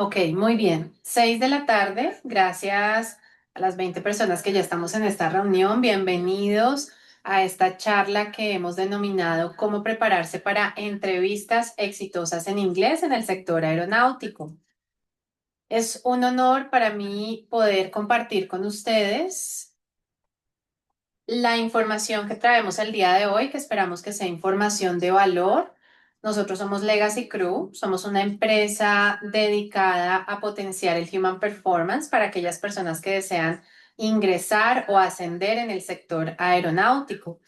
Ok, muy bien. 6 de la tarde. Gracias a las 20 personas que ya estamos en esta reunión. Bienvenidos a esta charla que hemos denominado Cómo prepararse para entrevistas exitosas en inglés en el sector aeronáutico. Es un honor para mí poder compartir con ustedes la información que traemos el día de hoy, que esperamos que sea información de valor. Nosotros somos LegacyCrew, somos una empresa dedicada a potenciar el human performance para aquellas personas que desean ingresar o ascender en el sector aeronáutico.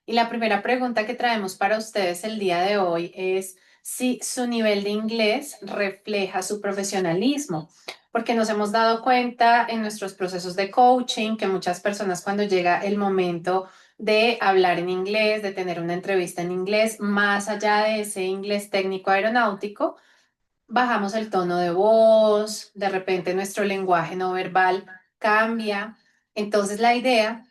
Y la primera pregunta que traemos para ustedes el día de hoy es si su nivel de inglés refleja su profesionalismo, porque nos hemos dado cuenta en nuestros procesos de coaching que muchas personas cuando llega el momento de hablar en inglés, de tener una entrevista en inglés, más allá de ese inglés técnico aeronáutico, bajamos el tono de voz, de repente nuestro lenguaje no verbal cambia. Entonces la idea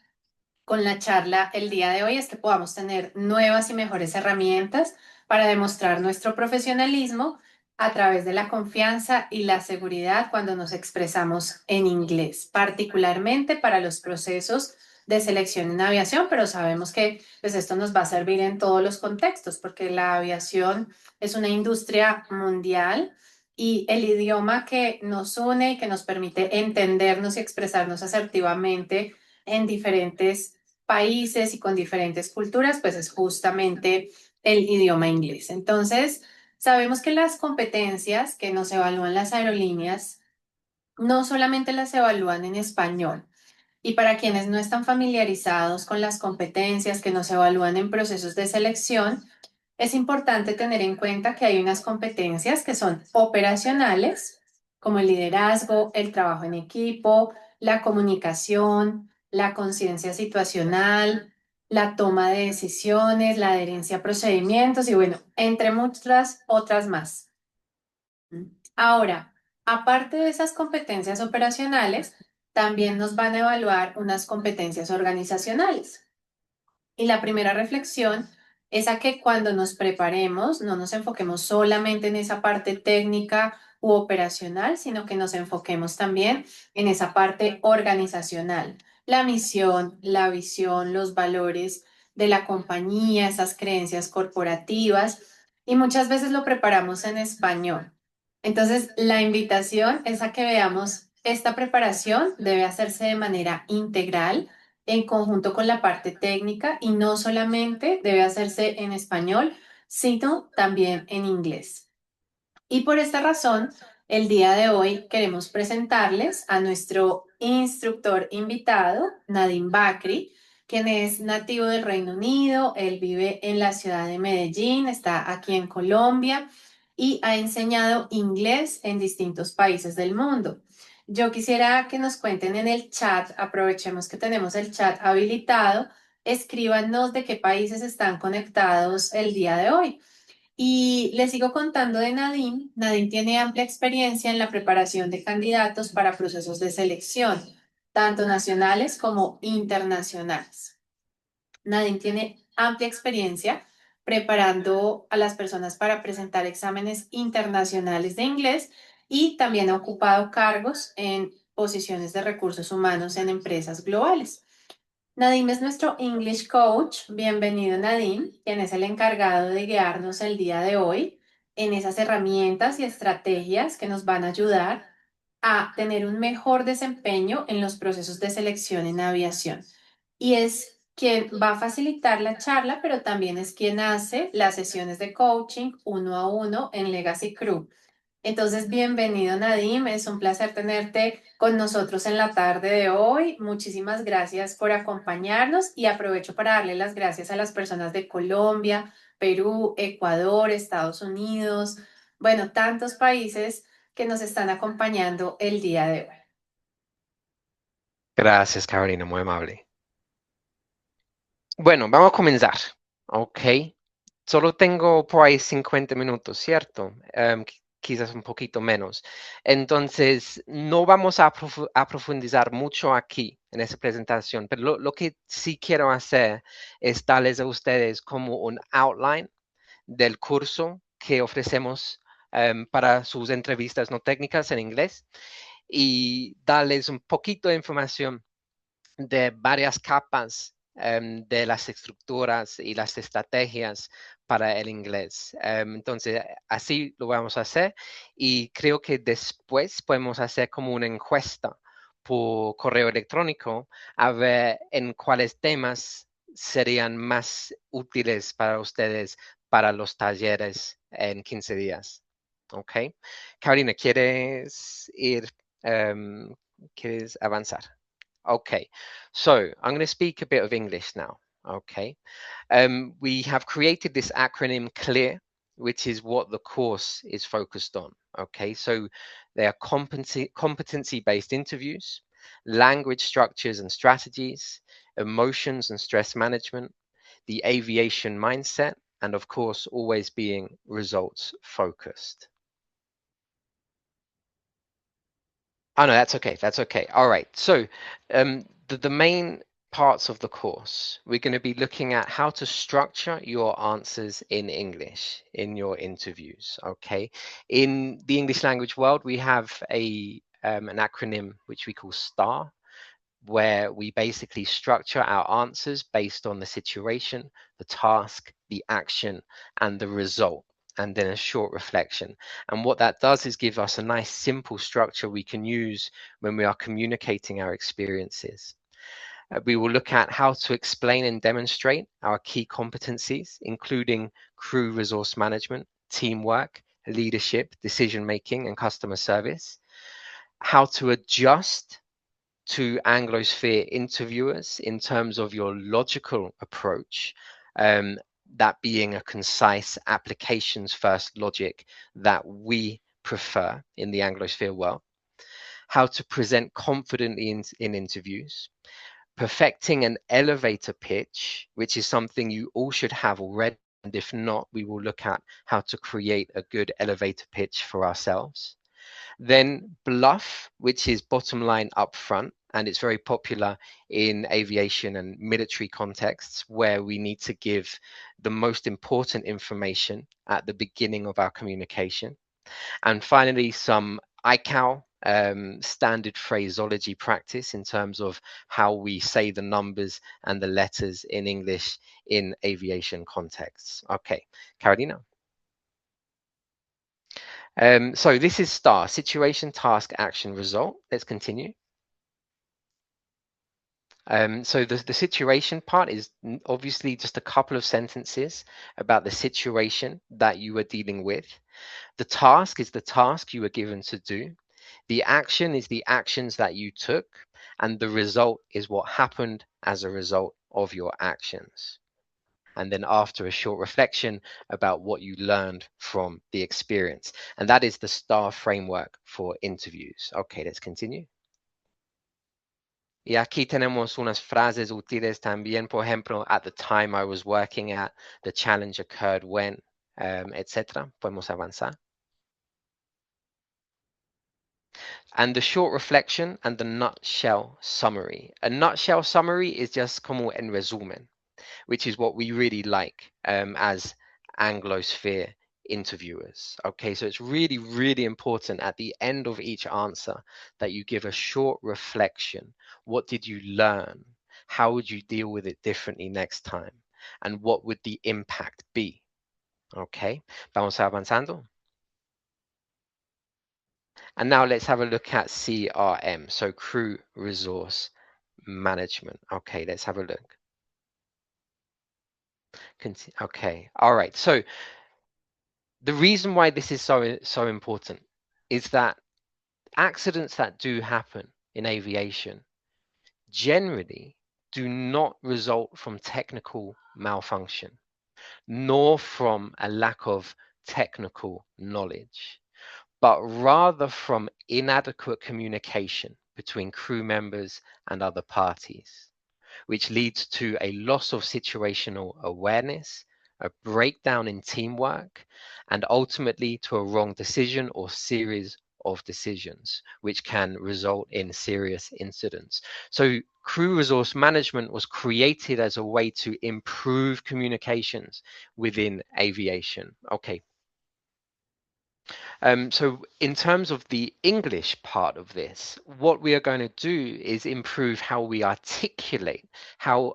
con la charla el día de hoy es que podamos tener nuevas y mejores herramientas para demostrar nuestro profesionalismo a través de la confianza y la seguridad cuando nos expresamos en inglés, particularmente para los procesos de selección en aviación, pero sabemos que pues esto nos va a servir en todos los contextos porque la aviación es una industria mundial y el idioma que nos une y que nos permite entendernos y expresarnos asertivamente en diferentes países y con diferentes culturas, pues es justamente el idioma inglés. Entonces, sabemos que las competencias que nos evalúan las aerolíneas no solamente las evalúan en español. Y para quienes no están familiarizados con las competencias que nos evalúan en procesos de selección, es importante tener en cuenta que hay unas competencias que son operacionales, como el liderazgo, el trabajo en equipo, la comunicación, la conciencia situacional, la toma de decisiones, la adherencia a procedimientos y bueno, entre muchas otras más. Ahora, aparte de esas competencias operacionales, también nos van a evaluar unas competencias organizacionales. Y la primera reflexión es a que cuando nos preparemos no nos enfoquemos solamente en esa parte técnica u operacional, sino que nos enfoquemos también en esa parte organizacional, la misión, la visión, los valores de la compañía, esas creencias corporativas, y muchas veces lo preparamos en español. Entonces, la invitación es a que veamos esta preparación debe hacerse de manera integral en conjunto con la parte técnica y no solamente debe hacerse en español, sino también en inglés. Y por esta razón, el día de hoy queremos presentarles a nuestro instructor invitado, Nadim Bakri, quien es nativo del Reino Unido. Él vive en la ciudad de Medellín, está aquí en Colombia y ha enseñado inglés en distintos países del mundo. Yo quisiera que nos cuenten en el chat, aprovechemos que tenemos el chat habilitado, escríbanos de qué países están conectados el día de hoy. Y les sigo contando de Nadine. Nadine tiene amplia experiencia en la preparación de candidatos para procesos de selección, tanto nacionales como internacionales. Nadine tiene amplia experiencia preparando a las personas para presentar exámenes internacionales de inglés y también ha ocupado cargos en posiciones de recursos humanos en empresas globales. Nadim es nuestro English Coach. Bienvenido, Nadim, quien es el encargado de guiarnos el día de hoy en esas herramientas y estrategias que nos van a ayudar a tener un mejor desempeño en los procesos de selección en aviación. Y es quien va a facilitar la charla, pero también es quien hace las sesiones de coaching uno a uno en Legacy Crew. Entonces, bienvenido Nadim, es un placer tenerte con nosotros en la tarde de hoy. Muchísimas gracias por acompañarnos y aprovecho para darle las gracias a las personas de Colombia, Perú, Ecuador, Estados Unidos, bueno, tantos países que nos están acompañando el día de hoy. Gracias, Carolina, muy amable. Bueno, vamos a comenzar. Ok. Solo tengo por ahí 50 minutos, ¿cierto? Quizás un poquito menos. Entonces, no vamos a profundizar mucho aquí en esta presentación, pero lo que sí quiero hacer es darles a ustedes como un outline del curso que ofrecemos para sus entrevistas no técnicas en inglés y darles un poquito de información de varias capas de las estructuras y las estrategias para el inglés. Entonces, así lo vamos a hacer y creo que después podemos hacer como una encuesta por correo electrónico a ver en cuáles temas serían más útiles para ustedes para los talleres en 15 días. ¿Ok? Carolina, ¿quieres avanzar? Okay, so I'm going to speak a bit of English now. Okay, we have created this acronym CLEAR, which is what the course is focused on. Okay, so they are competency-based interviews, language structures and strategies, emotions and stress management, the aviation mindset, and of course, always being results focused. Oh, no, that's okay. That's okay. All right. So the main parts of the course, we're going to be looking at how to structure your answers in English in your interviews. Okay. In the English language world, we have an acronym which we call STAR, where we basically structure our answers based on the situation, the task, the action, and the result, and then a short reflection. And what that does is give us a nice simple structure we can use when we are communicating our experiences. We will look at how to explain and demonstrate our key competencies, including crew resource management, teamwork, leadership, decision-making, and customer service. How to adjust to Anglosphere interviewers in terms of your logical approach, that being a concise applications first logic that we prefer in the Anglosphere world, how to present confidently in interviews, perfecting an elevator pitch, which is something you all should have already. And if not, we will look at how to create a good elevator pitch for ourselves. Then bluff, which is bottom line up front, and it's very popular in aviation and military contexts where we need to give the most important information at the beginning of our communication. And finally, some ICAO standard phraseology practice in terms of how we say the numbers and the letters in English in aviation contexts. Okay, Carolina. So this is STAR, situation, task, action, result. Let's continue. So the situation part is obviously just a couple of sentences about the situation that you are dealing with. The task is the task you were given to do. The action is the actions that you took. And the result is what happened as a result of your actions. And then after a short reflection about what you learned from the experience. And that is the STAR framework for interviews. Okay, let's continue. Y aquí tenemos unas frases útiles también, por ejemplo, at the time I was working at, the challenge occurred when, etc. Podemos avanzar. And the short reflection and the nutshell summary. A nutshell summary is just como en resumen, which is what we really like as Anglosphere interviewers. Okay, so it's really, really important at the end of each answer that you give a short reflection. What did you learn? How would you deal with it differently next time? And what would the impact be? Okay, vamos avanzando. And now let's have a look at CRM, so crew resource management. Okay, let's have a look. Okay, all right. So the reason why this is so important is that accidents that do happen in aviation generally do not result from technical malfunction, nor from a lack of technical knowledge, but rather from inadequate communication between crew members and other parties, which leads to a loss of situational awareness, a breakdown in teamwork, and ultimately to a wrong decision or series of decisions, which can result in serious incidents. So crew resource management was created as a way to improve communications within aviation. Okay. So in terms of the English part of this, what we are going to do is improve how we articulate, how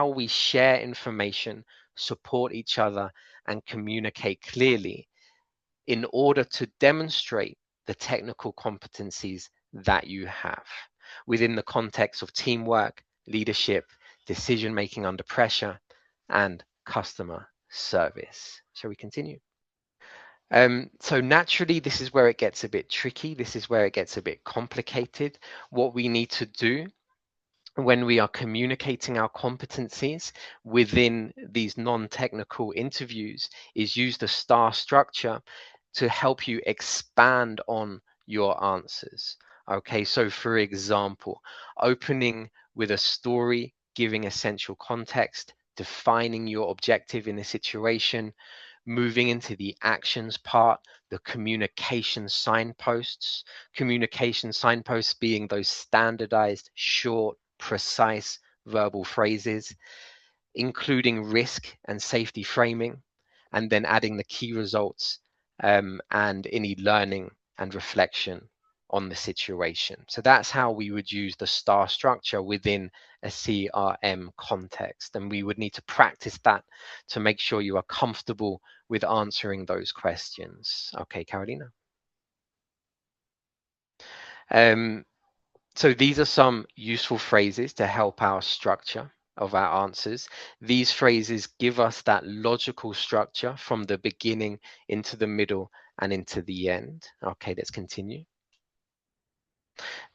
we share information, support each other, and communicate clearly in order to demonstrate the technical competencies that you have within the context of teamwork, leadership, decision making under pressure, and customer service. Shall we continue? So naturally, this is where it gets a bit tricky. This is where it gets a bit complicated. What we need to do when we are communicating our competencies within these non-technical interviews is use the STAR structure to help you expand on your answers. Okay, so for example, opening with a story, giving essential context, defining your objective in a situation, moving into the actions part, the communication signposts being those standardized, short, precise verbal phrases, including risk and safety framing, and then adding the key results and any learning and reflection on the situation. So that's how we would use the STAR structure within a CRM context. And we would need to practice that to make sure you are comfortable with answering those questions. Okay, Carolina. So these are some useful phrases to help our structure of our answers. These phrases give us that logical structure from the beginning into the middle and into the end. Okay, let's continue.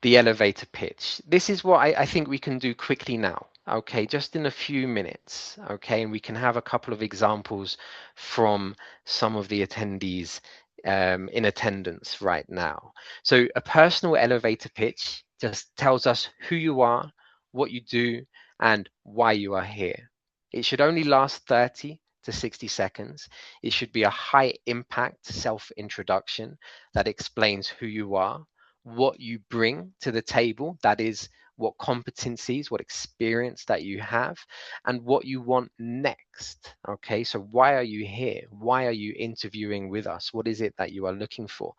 The elevator pitch. This is what I think we can do quickly now. Okay, just in a few minutes. Okay, and we can have a couple of examples from some of the attendees in attendance right now. So a personal elevator pitch just tells us who you are, what you do, and why you are here. It should only last 30 to 60 seconds. It should be a high impact self-introduction that explains who you are, what you bring to the table, that is what competencies, what experience that you have, and what you want next. Okay, so why are you here? Why are you interviewing with us? What is it that you are looking for?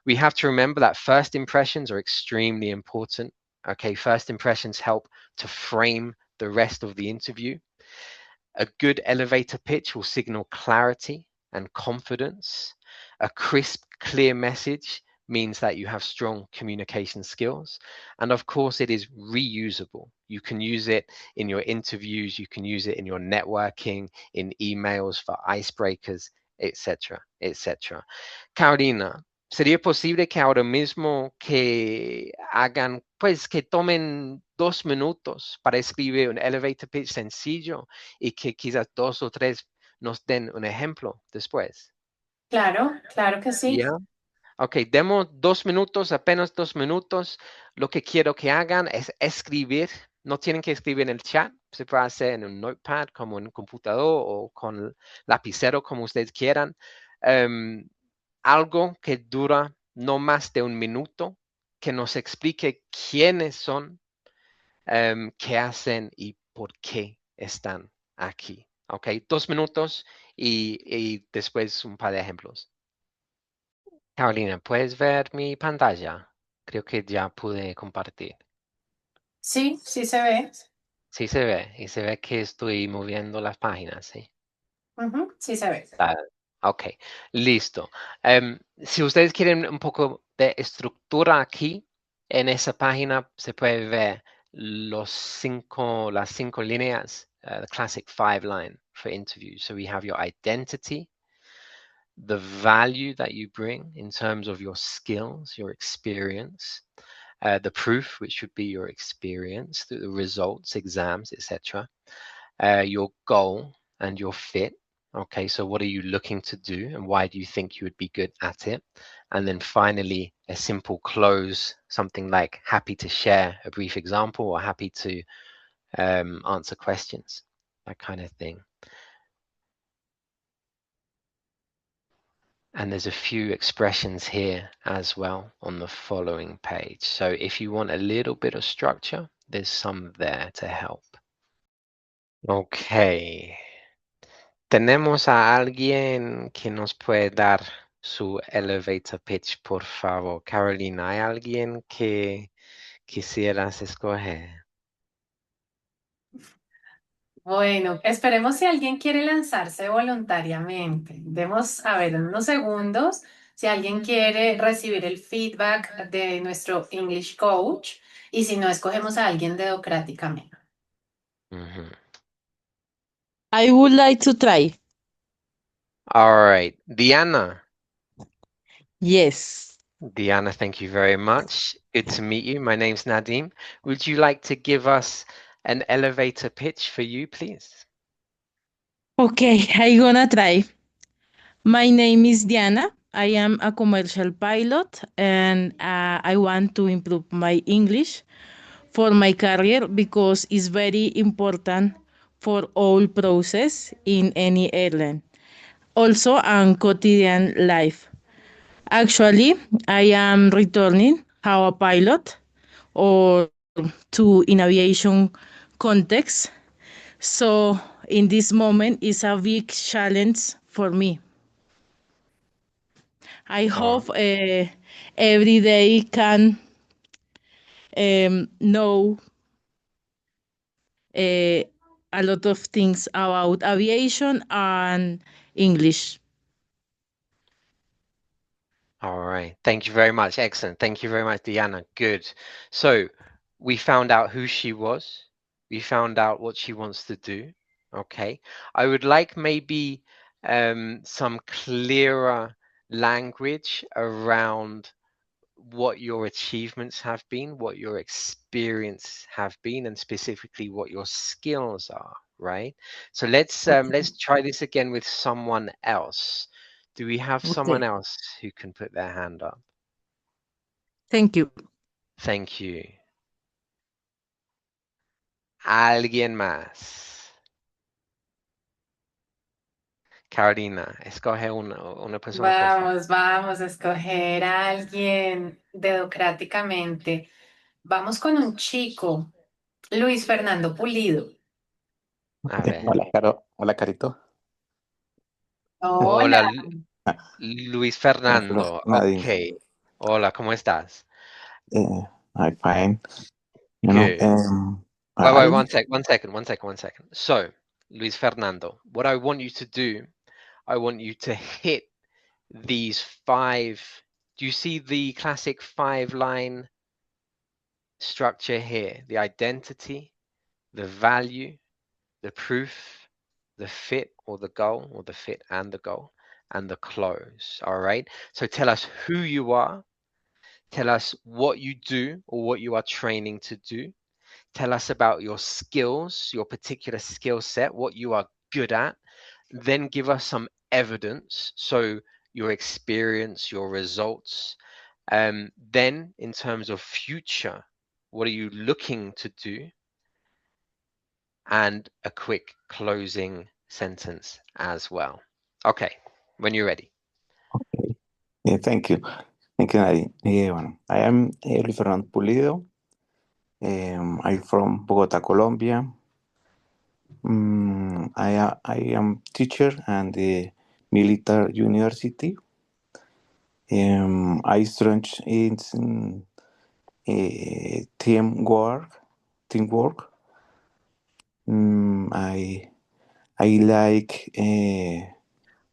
We have to remember that first impressions are extremely important. Okay, first impressions help to frame the rest of the interview. A good elevator pitch will signal clarity and confidence. A crisp, clear message means that you have strong communication skills. And of course, it is reusable. You can use it in your interviews, you can use it in your networking, in emails for icebreakers, etc., etc. Carolina, ¿sería posible que ahora mismo que hagan, pues que tomen 2 minutos para escribir un elevator pitch sencillo y que quizás 2 o 3 nos den un ejemplo después? Claro, claro que sí. ¿Ya? Ok, demos 2 minutos, apenas 2 minutos. Lo que quiero que hagan es escribir. No tienen que escribir en el chat. Se puede hacer en un notepad, como en un computador o con lapicero, como ustedes quieran. Algo que dura no más de 1 minuto, que nos explique quiénes son, qué hacen y por qué están aquí. Ok, 2 minutos y después un par de ejemplos. Carolina, ¿puedes ver mi pantalla? Creo que ya pude compartir. Sí, sí se ve. Sí se ve, y se ve que estoy moviendo las páginas, ¿sí? Ujú, sí se ve. Ah, ok, listo. Si ustedes quieren un poco de estructura aquí, en esa página se puede ver las 5 líneas, the classic 5 line for interviews. So we have your identity, the value that you bring in terms of your skills, your experience, the proof, which should be your experience through the results, exams, etc. Your goal and your fit. Okay, so what are you looking to do and why do you think you would be good at it? And then finally, a simple close, something like happy to share a brief example or happy to answer questions, that kind of thing. And there's a few expressions here as well on the following page. So if you want a little bit of structure, there's some there to help. Okay. Tenemos a alguien que nos puede dar su elevator pitch, por favor. Carolina, ¿hay alguien que quisieras escoger? Bueno, esperemos si alguien quiere lanzarse voluntariamente. Demos, a ver, en unos segundos, si alguien quiere recibir el feedback de nuestro English coach y si no, escogemos a alguien dedocráticamente. Ujú. I would like to try. All right. Diana. Yes. Diana, thank you very much. Good to meet you. My name's Nadim. Would you like to give us an elevator pitch for you, please? Okay, I gonna try. My name is Diana. I am a commercial pilot and I want to improve my English for my career because it's very important for all process in any airline. Also on quotidian life. Actually, I am returning how a pilot or to in aviation context. So in this moment is a big challenge for me. I Oh, hope every day can know uh, a lot of things about aviation and English. all right. Thank you very much. Excellent. Thank you very much, Diana. Good. So we found out who she was. We found out what she wants to do. Okay. I would like maybe some clearer language around what your achievements have been, what your experience have been, and specifically what your skills are, right? So let's try this again with someone else. Do we have someone Okay, else who can put their hand up? thank you. Thank you. ¿Alguien más? Carolina, escoge una persona, por favor. Vamos a escoger a alguien dedocráticamente. Vamos con un chico, Luis Fernando Pulido. A ver. Hola, Caro. Hola, Carito. Hola, Hola. Luis Hola, Fernando. Nadine. Ok. Hola, ¿cómo estás? I'm fine. Good. Wait, I, one second. So, Luis Fernando, what I want you to do, I want you to hit these five. Do you see the classic 5-line structure here? The identity, the value, the proof, the fit or the goal, or the fit and the goal, and the close. All right. So tell us who you are. Tell us what you do or what you are training to do. Tell us about your skills, your particular skill set, what you are good at. Then give us some evidence. So your experience, your results. Then in terms of future, what are you looking to do? And a quick closing sentence as well. Okay, when you're ready. okay. Thank you. Thank you, Nadine. I am Luis Fernando Pulido. I'm from Bogota, Colombia. I am teacher and the military university. I strength in teamwork. Teamwork. I like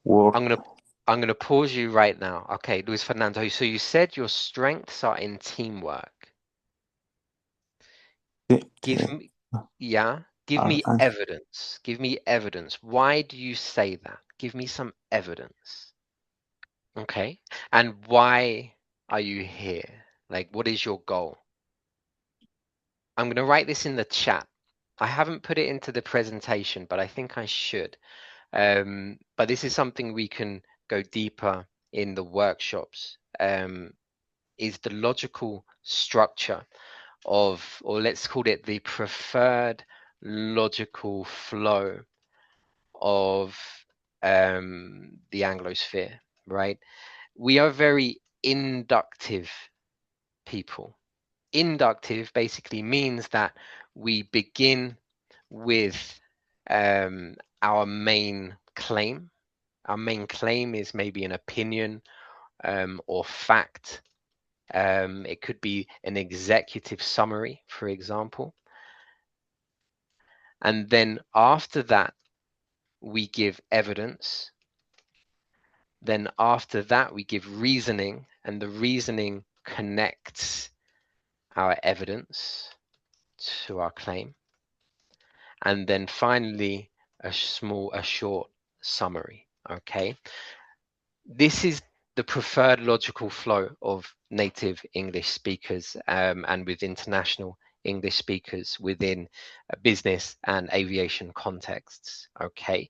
work. I'm gonna pause you right now. Okay, Luis Fernando. So you said your strengths are in teamwork. Give Uh, me, yeah, give uh, me uh, evidence. Give me evidence. Why do you say that? Give me some evidence. Okay, and why are you here? Like, what is your goal? I'm gonna write this in the chat. I haven't put it into the presentation, but I think I should. But this is something we can go deeper in the workshops, is the logical structure of, or let's call it the preferred logical flow of the Anglosphere, right? We are very inductive people. Inductive basically means that we begin with our main claim, Our main claim is maybe an opinion or fact. It could be an executive summary, for example. And then after that, we give evidence. Then after that, we give reasoning, and the reasoning connects our evidence to our claim. And then finally, a short summary, okay? This is the preferred logical flow of native English speakers and with international English speakers within business and aviation contexts, okay?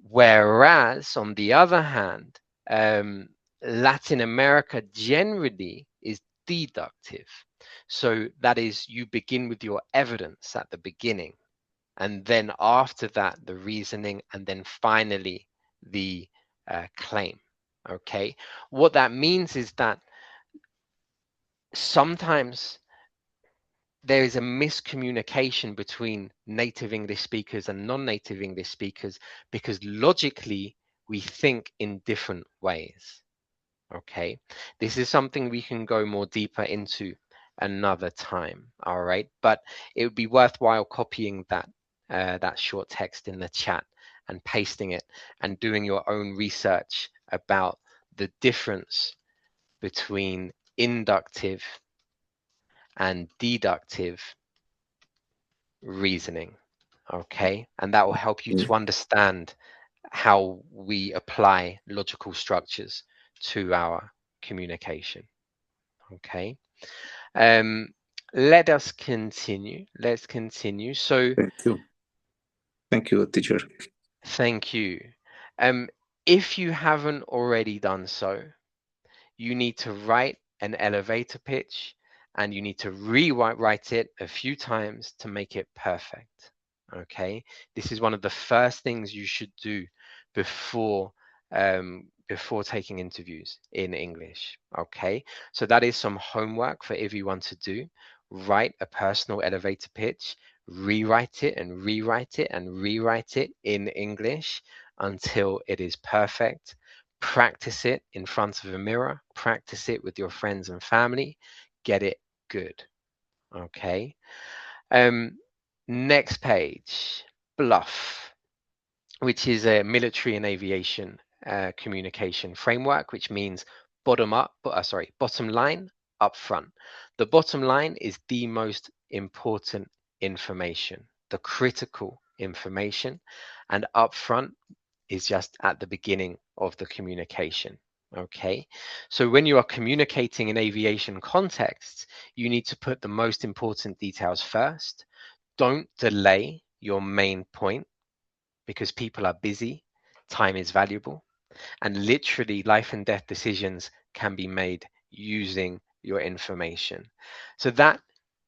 Whereas, on the other hand, Latin America generally is deductive. So that is, you begin with your evidence at the beginning, and then after that, the reasoning, and then finally the claim. Okay, what that means is that sometimes there is a miscommunication between native English speakers and non-native English speakers because logically we think in different ways. Okay, this is something we can go more deeper into another time. All right, but it would be worthwhile copying that that short text in the chat and pasting it and doing your own research about the difference between inductive and deductive reasoning. Okay, and that will help you to understand how we apply logical structures to our communication. Okay, let us continue. Let's continue. So thank you, teacher. Thank you. If you haven't already done so, you need to write an elevator pitch and you need to rewrite it a few times to make it perfect. Okay, this is one of the first things you should do before taking interviews in English. Okay, so that is some homework for everyone to do. Write a personal elevator pitch, rewrite it and rewrite it and rewrite it in English until it is perfect. Practice it in front of a mirror, practice it with your friends and family, get it good. Okay. Next page, bluff, which is a military and aviation communication framework, which means bottom line, up front. The bottom line is the most important information, the critical information, and up front is just at the beginning of the communication. Okay, so when you are communicating in aviation contexts, you need to put the most important details first. Don't delay your main point because people are busy, time is valuable, and literally life and death decisions can be made using your information. So that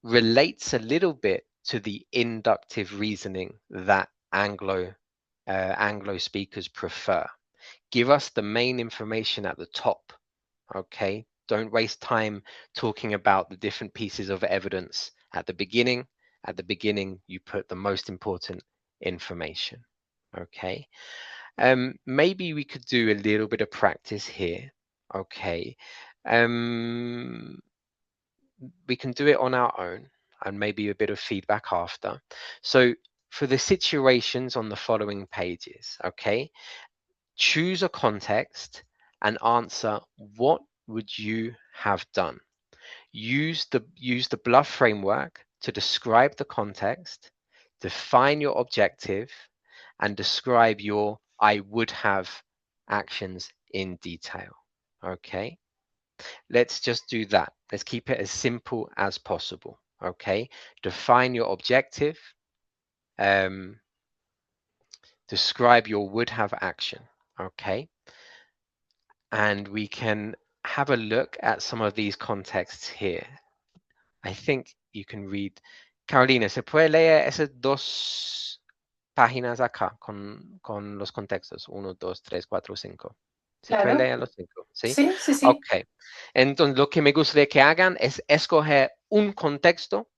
relates a little bit to the inductive reasoning that Anglo speakers prefer. Give us the main information at the top, okay? Don't waste time talking about the different pieces of evidence at the beginning. At the beginning, you put the most important information, okay? Maybe we could do a little bit of practice here, okay? We can do it on our own and maybe a bit of feedback after. So for the situations on the following pages, okay? Choose a context and answer, what would you have done? Use the bluff framework to describe the context, define your objective, and describe your I would have actions in detail. Okay, let's just do that. Let's keep it as simple as possible. Okay, define your objective, describe your would have action. Okay, and we can have a look at some of these contexts here. I think you can read. Carolina, ¿se puede leer esas dos páginas acá con los contextos? 1, 2, 3, 4, 5. ¿Se puede Claro. leer los 5? ¿Sí? Sí, sí, sí. Ok. Entonces, lo que me gustaría que hagan es escoger un contexto,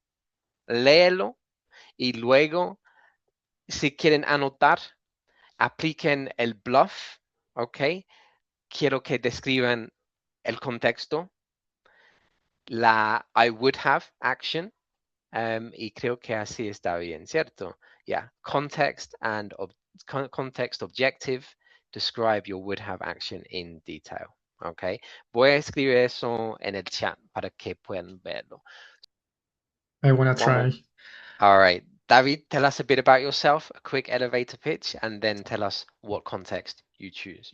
léelo y luego, si quieren anotar, apliquen el bluff, ¿ok? Quiero que describan el contexto, la I would have action, y creo que así está bien, ¿cierto? Yeah, context and context objective, describe your would have action in detail, ¿ok? Voy a escribir eso en el chat para que puedan verlo. I wanna One more. try. All right, David, tell us a bit about yourself, a quick elevator pitch, and then tell us what context you chose.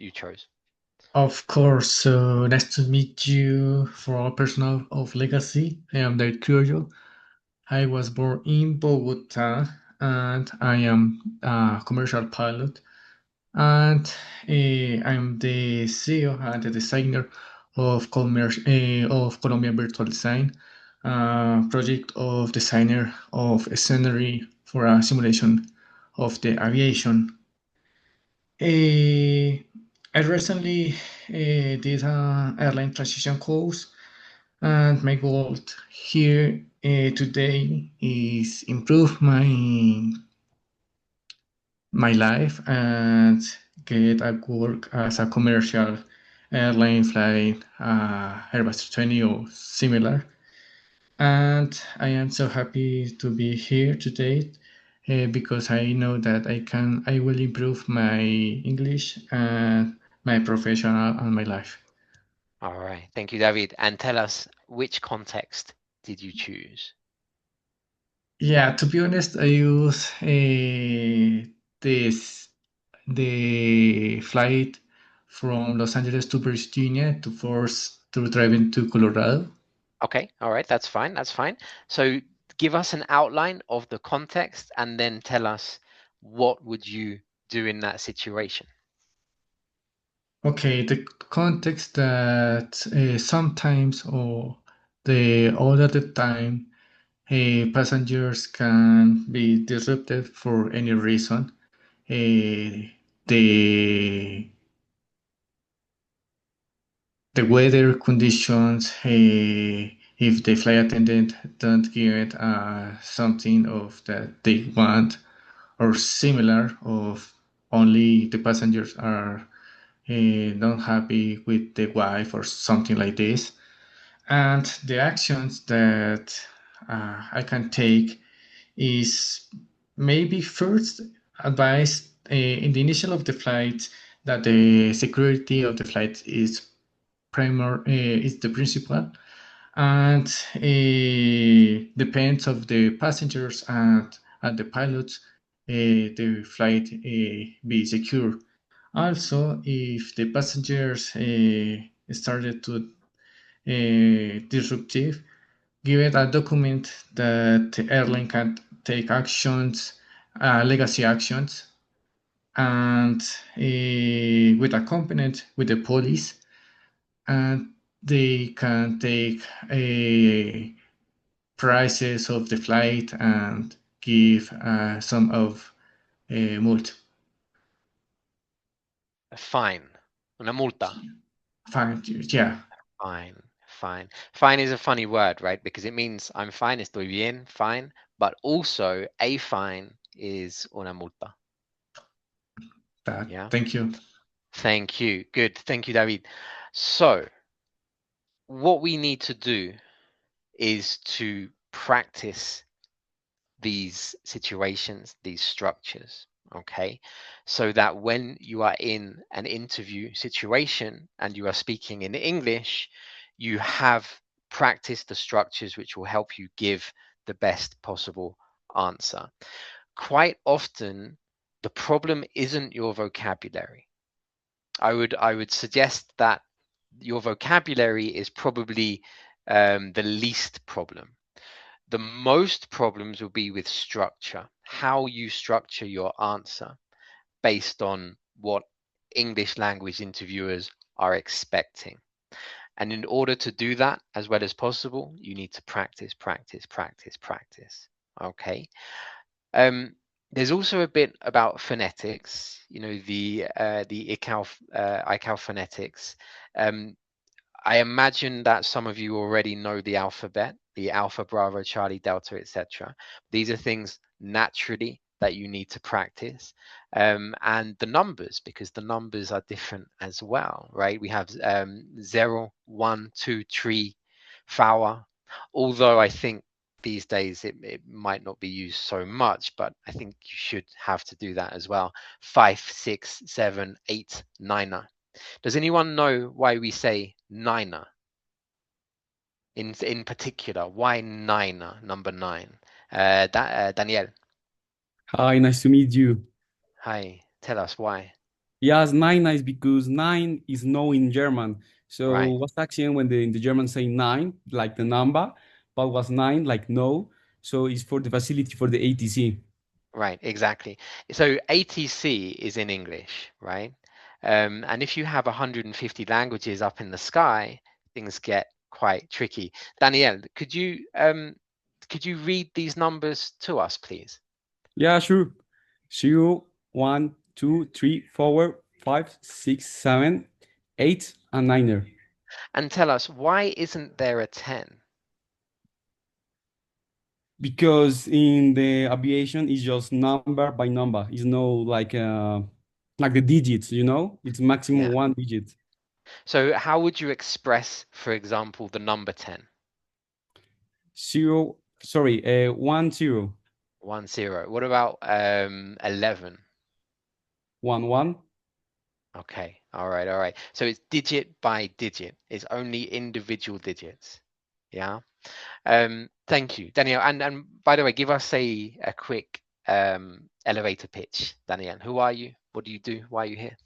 Of course. So nice to meet you. For all personnel of Legacy, I am LegacyCrew. I was born in Bogota, and I am a commercial pilot. And I'm the CEO and the designer of Colombia Virtual Design, project of designer of a scenery for a simulation of the aviation. I recently did an airline transition course, and my goal here today is improve my life and get a work as a commercial airline flying Airbus 20 or similar. And I am so happy to be here today because I know that I will improve my English and my professional and my life. All right, thank you, David. And tell us, which context did you choose? Yeah, to be honest, I use the flight from Los Angeles to Virginia to driving to Colorado. Okay, all right, that's fine, that's fine. So give us an outline of the context and then tell us what would you do in that situation. Okay, the context that sometimes or all of the time passengers can be disrupted for any reason. The weather conditions, if the flight attendant don't give something of that they want or similar, of only the passengers are not happy with the wife or something like this. And the actions that I can take is maybe first advise in the initial of the flight that the security of the flight is is the principal, and depends of the passengers and the pilots the flight be secure. Also, if the passengers started to disruptive, give it a document that the airline can take actions, legacy actions, and with a component with the police, and they can take prices of the flight and give some of multa. Fine, una multa. Fine, yeah. Fine, fine. Fine is a funny word, right? Because it means I'm fine, estoy bien, fine. But also a fine is una multa. Yeah. Thank you. Thank you. Good. Thank you, David. So what we need to do is to practice these situations, these structures, okay? So that when you are in an interview situation and you are speaking in English, you have practiced the structures which will help you give the best possible answer. Quite often, the problem isn't your vocabulary. I would suggest that your vocabulary is probably the least problem. The most problems will be with structure, how you structure your answer based on what English language interviewers are expecting. And in order to do that as well as possible, you need to practice, practice, practice, practice. Okay. There's also a bit about phonetics, you know, the ICAO phonetics. I imagine that some of you already know the alphabet, the Alpha, Bravo, Charlie, Delta, etc. These are things naturally that you need to practice, and the numbers, because the numbers are different as well, right? We have 0, 1, 2, 3, 4, although I think these days it might not be used so much, but I think you should have to do that as well. 5, 6, 7, 8, 9. Does anyone know why we say 9? In particular, why 9, number 9? Daniel, Hi, nice to meet you. hi, tell us why. Yes, nine is because nine is no in German. So Right. what's action when the German say nine, like the number, but was nine like no. So it's for the facility for the ATC. Right, exactly. So ATC is in English, right? And if you have 150 languages up in the sky, things get quite tricky. Daniel, could you read these numbers to us, please? Yeah, sure. 0, 1, 2, 3, 4, 5, 6, 7, 8, and 9. And tell us, why isn't there a 10? Because in the aviation it's just number by number. It's no like the digits, you know? It's maximum Yeah. 1 digit. So how would you express, for example, the number 10? 1, 0. 1, 0. What about 11? 1, 1. Okay, all right. So it's digit by digit. It's only individual digits. Yeah. Thank you, Daniel. And by the way, give us a quick elevator pitch, Daniel. Who are you? What do you do? Why are you here?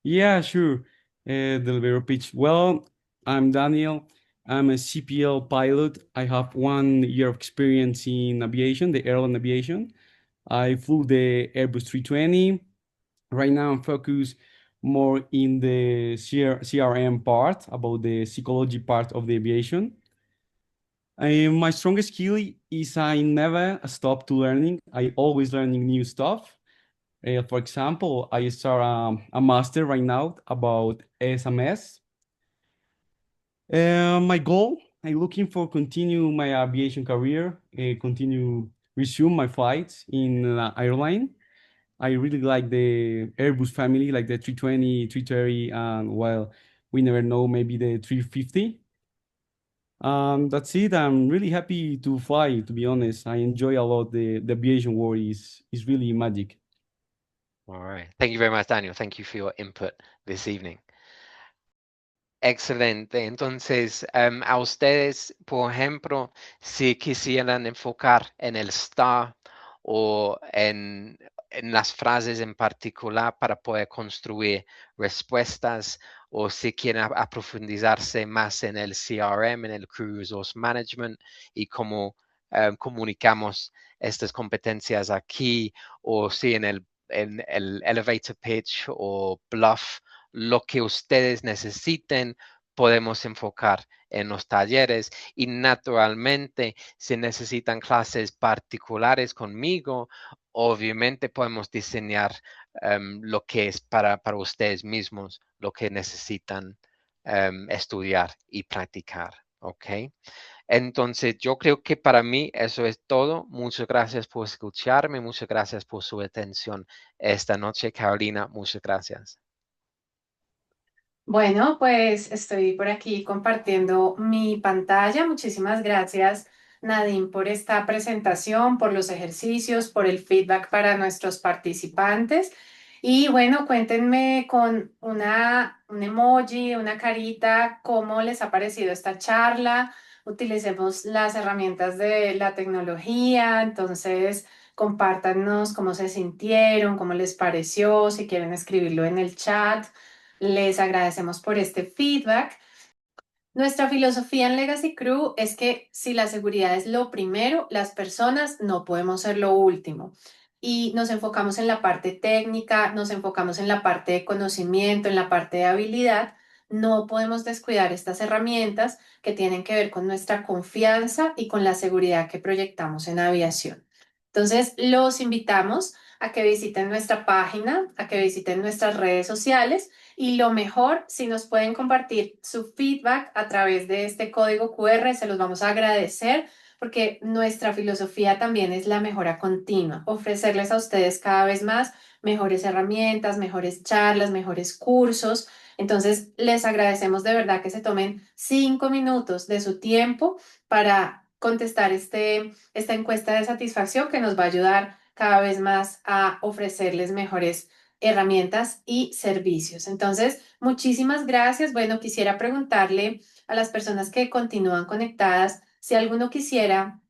Yeah, sure. The elevator pitch. Well, I'm Daniel. I'm a CPL pilot. I have 1 year of experience in aviation, the airline aviation. I flew the Airbus 320. Right now, I'm focused more in the CRM part, about the psychology part of the aviation. My strongest skill is I never stop to learning. I always learning new stuff. For example, I start a master right now about SMS. My goal, I'm looking for continue my aviation career, continue resume my flights in airline. I really like the Airbus family, like the 320, 330, and well, we never know, maybe the 350. That's it. I'm really happy to fly, to be honest. I enjoy a lot the aviation world is really magic. All right. Thank you very much, Daniel. Thank you for your input this evening. Excelente. Entonces, a ustedes, por ejemplo, si quisieran enfocar en el star o en las frases en particular para poder construir respuestas, o si quieren profundizarse más en el CRM, en el Crew Resource Management y cómo comunicamos estas competencias aquí, o si en el elevator pitch o bluff, lo que ustedes necesiten, podemos enfocar en los talleres, y naturalmente si necesitan clases particulares conmigo, obviamente podemos diseñar lo que es para ustedes mismos, lo que necesitan estudiar y practicar, ¿ok? Entonces, yo creo que para mí eso es todo. Muchas gracias por escucharme, muchas gracias por su atención esta noche. Carolina, muchas gracias. Bueno, pues estoy por aquí compartiendo mi pantalla. Muchísimas gracias, Nadine, por esta presentación, por los ejercicios, por el feedback para nuestros participantes. Y bueno, cuéntenme con un emoji, una carita, cómo les ha parecido esta charla. Utilicemos las herramientas de la tecnología, entonces compártanos cómo se sintieron, cómo les pareció, si quieren escribirlo en el chat. Les agradecemos por este feedback. Nuestra filosofía en LegacyCrew es que si la seguridad es lo primero, las personas no podemos ser lo último. Y nos enfocamos en la parte técnica, nos enfocamos en la parte de conocimiento, en la parte de habilidad. No podemos descuidar estas herramientas que tienen que ver con nuestra confianza y con la seguridad que proyectamos en aviación. Entonces, los invitamos a que visiten nuestra página, a que visiten nuestras redes sociales, y lo mejor, si nos pueden compartir su feedback a través de este código QR, se los vamos a agradecer porque nuestra filosofía también es la mejora continua, ofrecerles a ustedes cada vez más mejores herramientas, mejores charlas, mejores cursos. Entonces, les agradecemos de verdad que se tomen 5 minutos de su tiempo para contestar esta encuesta de satisfacción que nos va a ayudar cada vez más a ofrecerles mejores herramientas y servicios. Entonces, muchísimas gracias. Bueno, quisiera preguntarle a las personas que continúan conectadas si alguno quisiera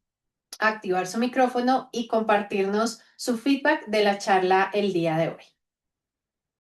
activar su micrófono y compartirnos su feedback de la charla el día de hoy.